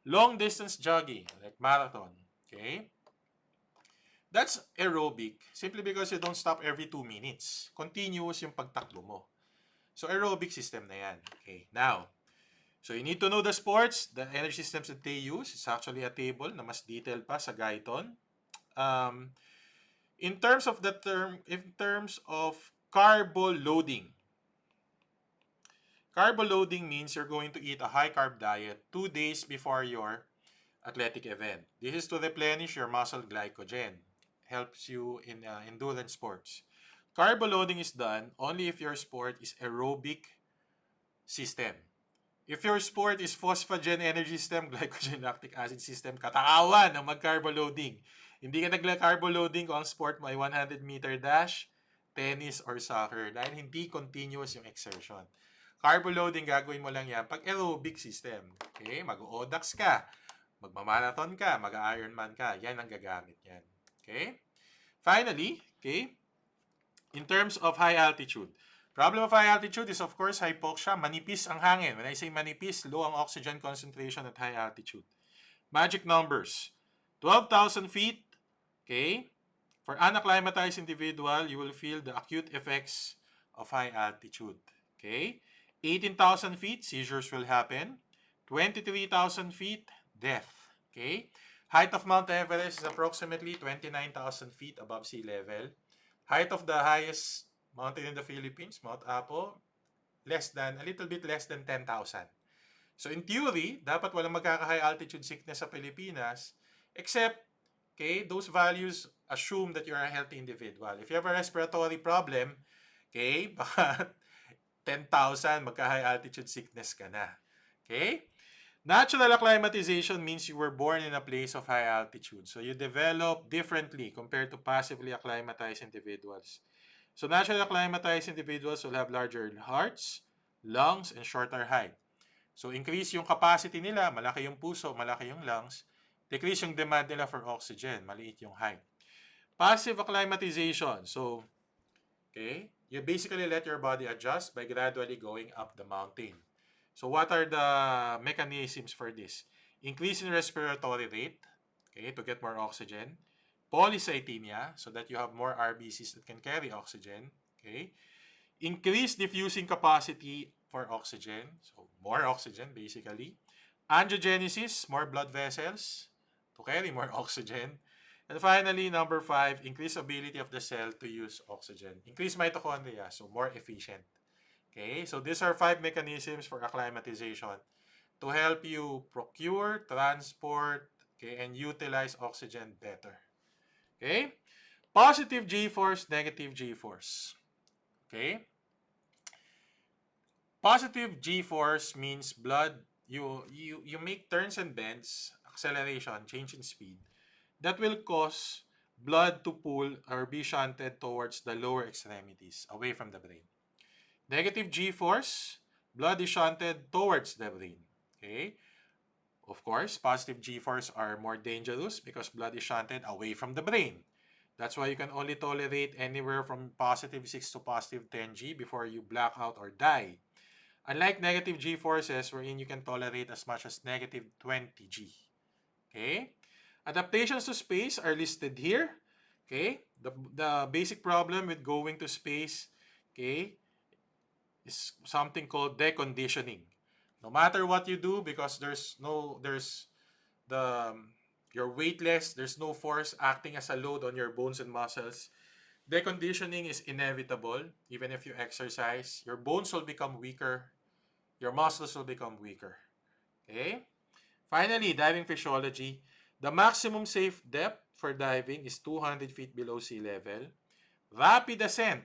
S2: Long distance jogging, like marathon, okay? That's aerobic simply because you don't stop every 2 minutes. Continuous yung pagtakbo mo. So aerobic system na yan. Okay, now, so you need to know the sports, the energy systems that they use. It's actually a table na mas detailed pa sa Guyton. In terms of carbo loading. Carbo loading means you're going to eat a high carb diet 2 days before your athletic event. This is to replenish your muscle glycogen. Helps you in endurance sports. Carbo loading is done only if your sport is aerobic system. If your sport is phosphagen energy system, glycogen lactic acid system, katakawan ng mag-carbo loading. Hindi ka nagla-carbo loading kung ang sport mo ay 100-meter dash, tennis, or soccer dahil hindi continuous yung exertion. Carbo loading, gagawin mo lang yan pag aerobic system. Okay? Mag-ODAX ka, magmamarathon ka, mag-Ironman ka, yan ang gagamit yan. Okay? Finally, okay, in terms of high altitude, problem of high altitude is of course hypoxia, manipis ang hangin. When I say manipis, low ang oxygen concentration at high altitude. Magic numbers, 12,000 feet, okay, for unacclimatized individual, you will feel the acute effects of high altitude. Okay, 18,000 feet, seizures will happen. 23,000 feet, death. Okay, height of Mount Everest is approximately 29,000 feet above sea level. Height of the highest mountain in the Philippines, Mount Apo, a little bit less than 10,000. So in theory, dapat walang magkaka-high altitude sickness sa Pilipinas, except, okay, those values assume that you are a healthy individual. If you have a respiratory problem, okay, baka 10,000 magka-high altitude sickness ka na. Okay? Natural acclimatization means you were born in a place of high altitude. So you develop differently compared to passively acclimatized individuals. So naturally acclimatized individuals will have larger hearts, lungs, and shorter height. So increase yung capacity nila, malaki yung puso, malaki yung lungs. Decrease yung demand nila for oxygen, maliit yung height. Passive acclimatization. So, okay, you basically let your body adjust by gradually going up the mountain. So what are the mechanisms for this? Increase in respiratory rate, okay, to get more oxygen. Polycythemia, so that you have more RBCs that can carry oxygen, okay. Increase diffusing capacity for oxygen, so more oxygen basically. Angiogenesis, more blood vessels to carry more oxygen. And finally, number 5, increase ability of the cell to use oxygen. Increase mitochondria, so more efficient. Okay, so these are 5 mechanisms for acclimatization to help you procure, transport, okay, and utilize oxygen better. Okay? Positive G-force, negative G-force. Okay? Positive G-force means blood, you make turns and bends, acceleration, change in speed, that will cause blood to pull or be shunted towards the lower extremities, away from the brain. Negative G-force, blood is shunted towards the brain. Okay? Of course, positive G-force are more dangerous because blood is shunted away from the brain. That's why you can only tolerate anywhere from positive 6 to positive 10 G before you black out or die. Unlike negative G-forces, wherein you can tolerate as much as negative 20 G. Okay? Adaptations to space are listed here. Okay? The basic problem with going to space, okay, is something called deconditioning. No matter what you do, because there's the you're weightless, there's no force acting as a load on your bones and muscles. Deconditioning is inevitable. Even if you exercise, your bones will become weaker, your muscles will become weaker. Okay? Finally, diving physiology. The maximum safe depth for diving is 200 feet below sea level. Rapid ascent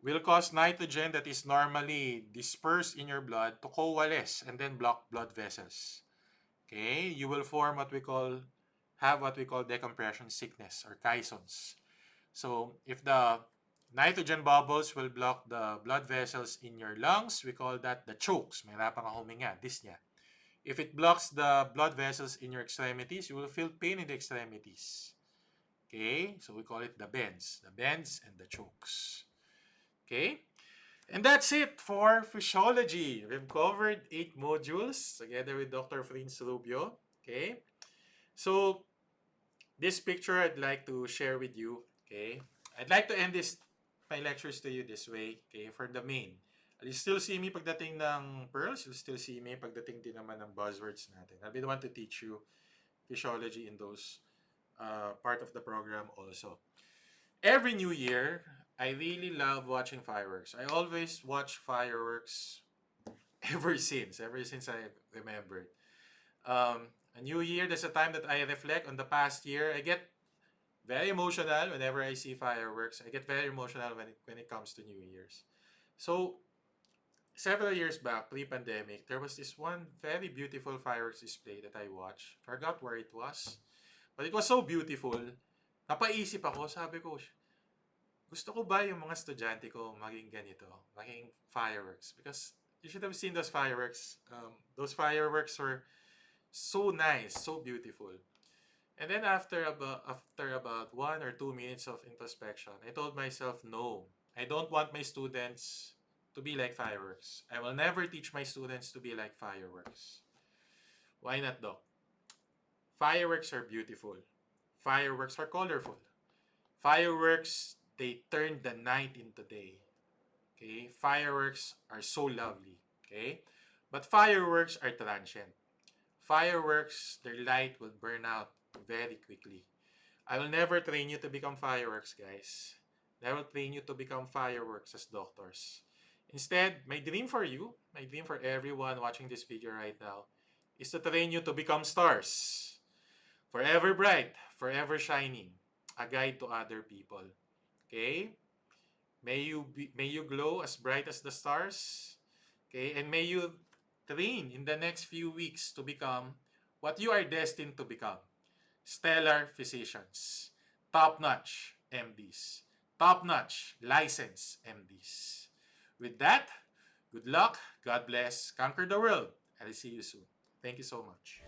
S2: will cause nitrogen that is normally dispersed in your blood to coalesce and then block blood vessels. Okay, you will form have what we call decompression sickness or caissons. So if the nitrogen bubbles will block the blood vessels in your lungs, we call that the chokes. Mahirapan ka huminga, dyspnea. If it blocks the blood vessels in your extremities, you will feel pain in the extremities. Okay, so we call it the bends and the chokes. Okay, and that's it for physiology. We've covered 8 modules together with Dr. Franz Rubio. Okay, so this picture I'd like to share with you. Okay, I'd like to end my lectures to you this way. Okay, for the main. You'll still see me pagdating ng pearls. You'll still see me pagdating din naman ng buzzwords natin. I'll be the one to teach you physiology in those part of the program also. Every New Year, I really love watching fireworks. I always watch fireworks ever since I remembered. A new year, there's a time that I reflect on the past year. I get very emotional whenever I see fireworks. I get very emotional when it comes to New Year's. So, several years back, pre-pandemic, there was this one very beautiful fireworks display that I watched. Forgot where it was. But it was so beautiful. Napaisip ako, sabi ko, gusto ko ba yung mga estudyante ko maging ganito, maging fireworks? Because you should have seen those fireworks. Those fireworks were so nice, so beautiful. And then after about 1 or 2 minutes of introspection, I told myself, no, I don't want my students to be like fireworks. I will never teach my students to be like fireworks. Why not, Doc? Fireworks are beautiful. Fireworks are colorful. Fireworks, they turn the night into day. Okay? Fireworks are so lovely. Okay? But fireworks are transient. Fireworks, their light will burn out very quickly. I will never train you to become fireworks, guys. I will train you to become fireworks as doctors. Instead, my dream for you, my dream for everyone watching this video right now, is to train you to become stars. Forever bright, forever shining. A guide to other people. Okay? May you glow as bright as the stars. Okay? And may you train in the next few weeks to become what you are destined to become. Stellar physicians. Top-notch MDs. Top-notch licensed MDs. With that, good luck, God bless, conquer the world. I'll see you soon. Thank you so much.